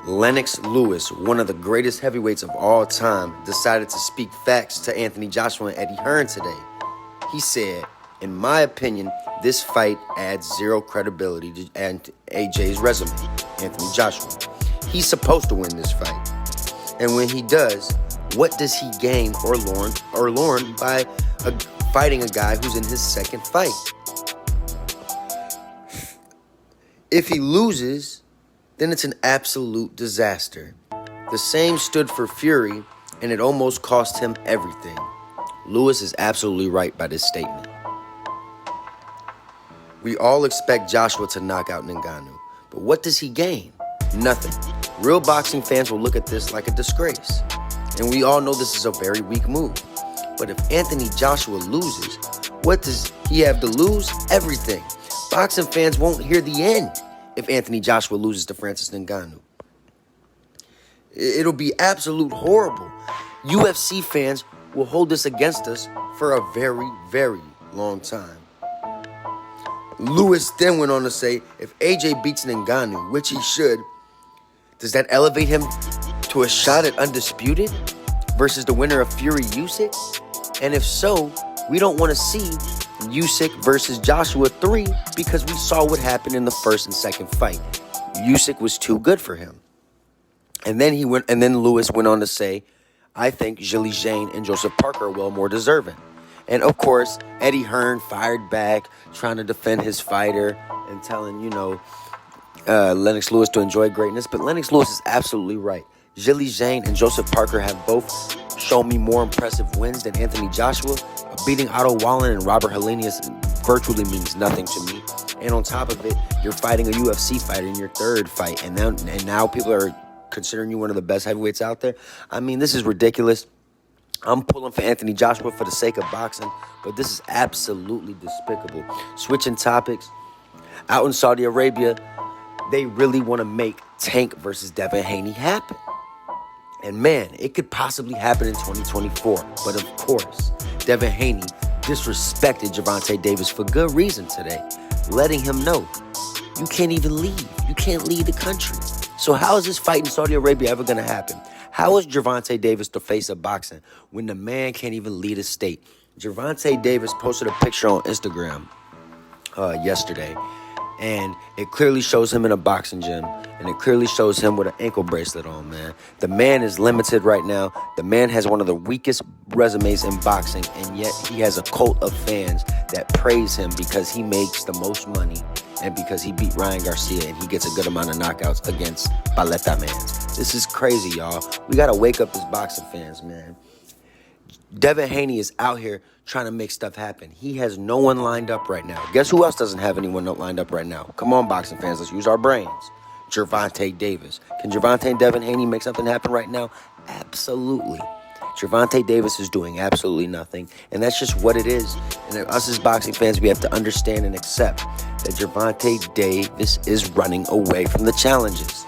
Lennox Lewis, one of the greatest heavyweights of all time, decided to speak facts to Anthony Joshua and Eddie Hearn today. He said, "In my opinion, this fight adds zero credibility to AJ's resume, Anthony Joshua. He's supposed to win this fight. And when he does, what does he gain or learn by fighting a guy who's in his second fight? If he loses, then it's an absolute disaster. The same stood for Fury, and it almost cost him everything." Lewis is absolutely right by this statement. We all expect Joshua to knock out Ngannou, but what does he gain? Nothing. Real boxing fans will look at this like a disgrace, and we all know this is a very weak move. But if Anthony Joshua loses, what does he have to lose? Everything. Boxing fans won't hear the end if Anthony Joshua loses to Francis Ngannou. It'll be absolute horrible. UFC fans will hold this against us for a very, very long time. Lewis then went on to say, if AJ beats Ngannou, which he should, does that elevate him to a shot at undisputed versus the winner of Fury Usyk? And if so, we don't want to see Usyk versus Joshua 3 because we saw what happened in the first and second fight. Usyk was too good for him. And then Lewis went on to say, I think Zhilei Zhang and Joseph Parker are well more deserving. And of course, Eddie Hearn fired back, trying to defend his fighter and telling, Lennox Lewis to enjoy greatness. But Lennox Lewis is absolutely right. Zhilei Zhang and Joseph Parker have both shown me more impressive wins than Anthony Joshua. Beating Otto Wallin and Robert Helenius virtually means nothing to me. And on top of it, you're fighting a UFC fighter in your third fight. And now people are considering you one of the best heavyweights out there. I mean, this is ridiculous. I'm pulling for Anthony Joshua for the sake of boxing, but this is absolutely despicable. Switching topics, out in Saudi Arabia, they really want to make Tank versus Devin Haney happen. And man, it could possibly happen in 2024. But of course, Devin Haney disrespected Gervonta Davis for good reason today, letting him know, you can't even leave. You can't leave the country. So how is this fight in Saudi Arabia ever going to happen? How is Gervonta Davis the face of boxing when the man can't even lead a state? Gervonta Davis posted a picture on Instagram yesterday, and it clearly shows him in a boxing gym, and it clearly shows him with an ankle bracelet on, man. The man is limited right now. The man has one of the weakest resumes in boxing, and yet he has a cult of fans that praise him because he makes the most money and because he beat Ryan Garcia and he gets a good amount of knockouts against Baleta Mans. This is crazy, y'all. We got to wake up as boxing fans, man. Devin Haney is out here trying to make stuff happen. He has no one lined up right now. Guess who else doesn't have anyone lined up right now? Come on, boxing fans. Let's use our brains. Gervonta Davis. Can Gervonta and Devin Haney make something happen right now? Absolutely. Gervonta Davis is doing absolutely nothing, and that's just what it is. And us as boxing fans, we have to understand and accept that Gervonta Davis is running away from the challenges.